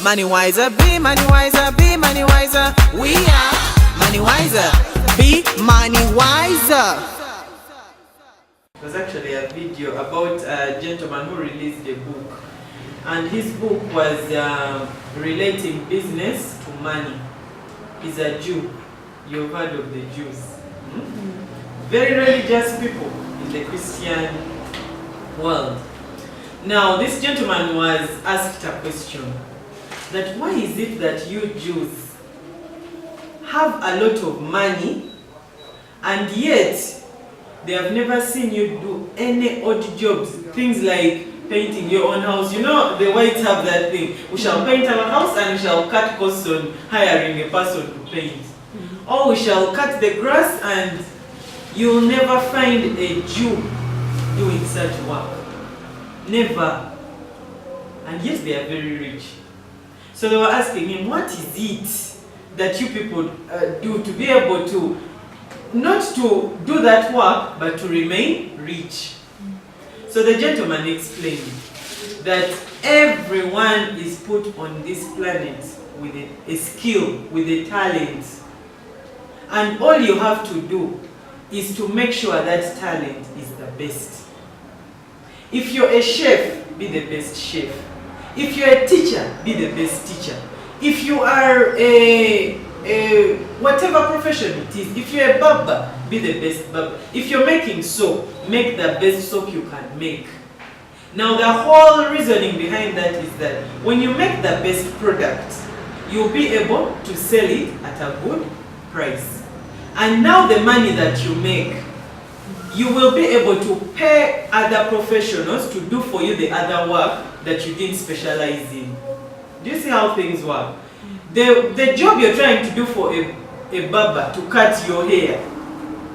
Money wiser, be money wiser, be money wiser. We are money wiser, be money wiser. There's actually a video about a gentleman who released a book, and his book was relating business to money. He's a Jew. You've heard of the Jews. Very religious people in the Christian world. Now, this gentleman was asked a question, that why is it that you Jews have a lot of money and yet they have never seen you do any odd jobs, things like painting your own house. You know, the whites have that thing. We shall paint our house and we shall cut costs on hiring a person to paint. Or we shall cut the grass, and you'll never find a Jew doing such work. Never. And yet they are very rich. So they were asking him, what is it that you people do to be able to, not to do that work, but to remain rich? So the gentleman explained that everyone is put on this planet with a skill, with a talent. And all you have to do is to make sure that talent is the best. If you're a chef, be the best chef. If you're a teacher, be the best teacher. If you are whatever profession it is, if you're a barber, be the best barber. If you're making soap, make the best soap you can make. Now the whole reasoning behind that is that when you make the best product, you'll be able to sell it at a good price. And now the money that you make, you will be able to pay other professionals to do for you the other work that you didn't specialize in. Do you see how things work? The job you're trying to do for a barber to cut your hair,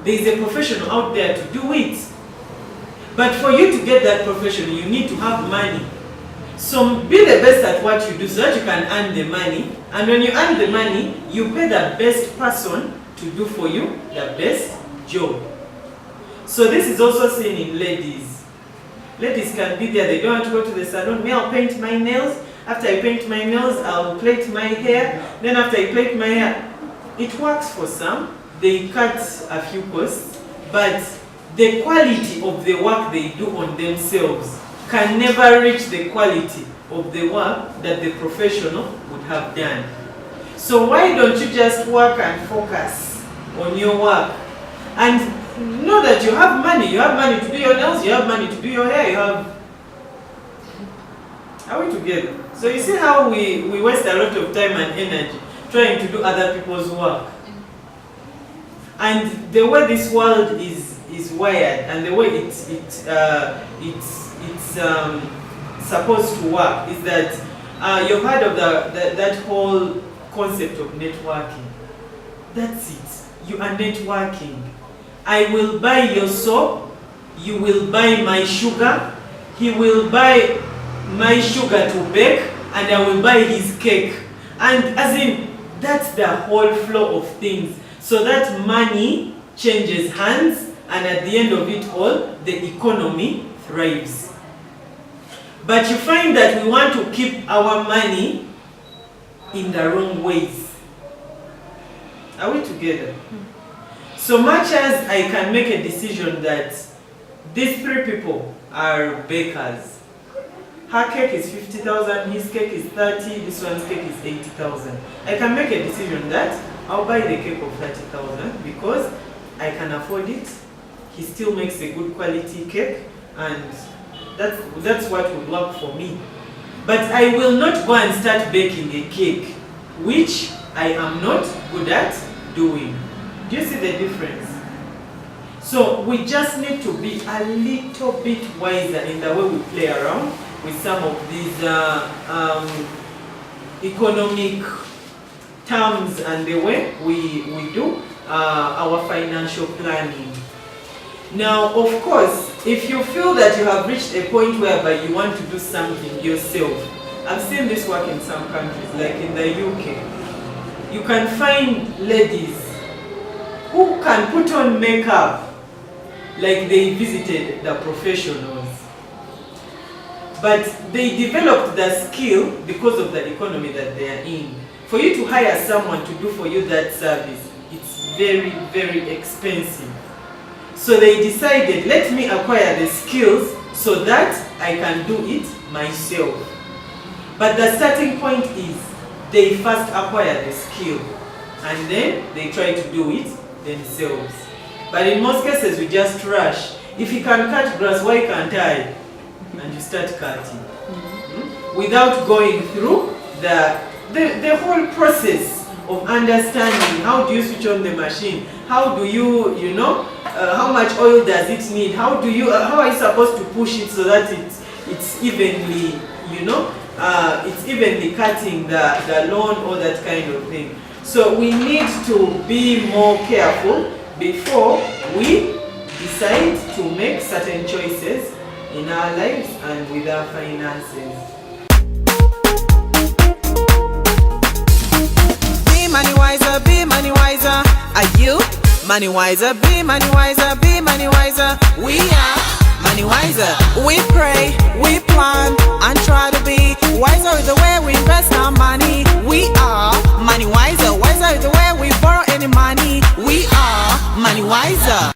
there is a professional out there to do it. But for you to get that professional, you need to have money. So be the best at what you do so that you can earn the money. And when you earn the money, you pay the best person to do for you the best job. So this is also seen in ladies. Ladies can be there, they don't want to go to the salon. Me, I'll paint my nails. After I paint my nails, I'll plait my hair. Then after I plait my hair, it works for some. They cut a few costs, but the quality of the work they do on themselves can never reach the quality of the work that the professional would have done. So why don't you just work and focus on your work? And know that you have money. You have money to do your nails, you have money to do your hair, you have... Are we together? So you see how we waste a lot of time and energy trying to do other people's work. And the way this world is wired and the way it's supposed to work is that you've heard of that whole concept of networking. That's it. You are networking. I will buy your soap, you will buy my sugar, he will buy my sugar to bake, and I will buy his cake. And as in, that's the whole flow of things. So that money changes hands, and at the end of it all, the economy thrives. But you find that we want to keep our money in the wrong ways. Are we together? So much as I can make a decision that these three people are bakers. Her cake is 50,000, his cake is 30, this one's cake is 80,000. I can make a decision that I'll buy the cake of 30,000 because I can afford it. He still makes a good quality cake, and that's what would work for me. But I will not go and start baking a cake, which I am not good at doing. Do you see the difference? So we just need to be a little bit wiser in the way we play around with some of these economic terms and the way we do our financial planning. Now, of course, if you feel that you have reached a point whereby you want to do something yourself, I've seen this work in some countries, like in the UK. You can find ladies who can put on makeup like they visited the professionals. but they developed the skill because of the economy that they are in. For you to hire someone to do for you that service, it's very, very expensive. So they decided, let me acquire the skills so that I can do it myself. But the starting point is they first acquire the skill and then they try to do it themselves. But in most cases we just rush. If you can cut grass, why can't I? And you start cutting. Without going through the whole process of understanding how do you switch on the machine, how do you, how much oil does it need, how are you supposed to push it so that it's evenly, it's evenly cutting the lawn or that kind of thing. So we need to be more careful before we decide to make certain choices in our lives and with our finances. Be money wiser, be money wiser. Are you money wiser? Be money wiser, be money wiser. We are money wiser. We pray, we plan, and try to be wiser with the way we invest our money. We are money wiser. Wiser with the way we borrow any money. We are money wiser.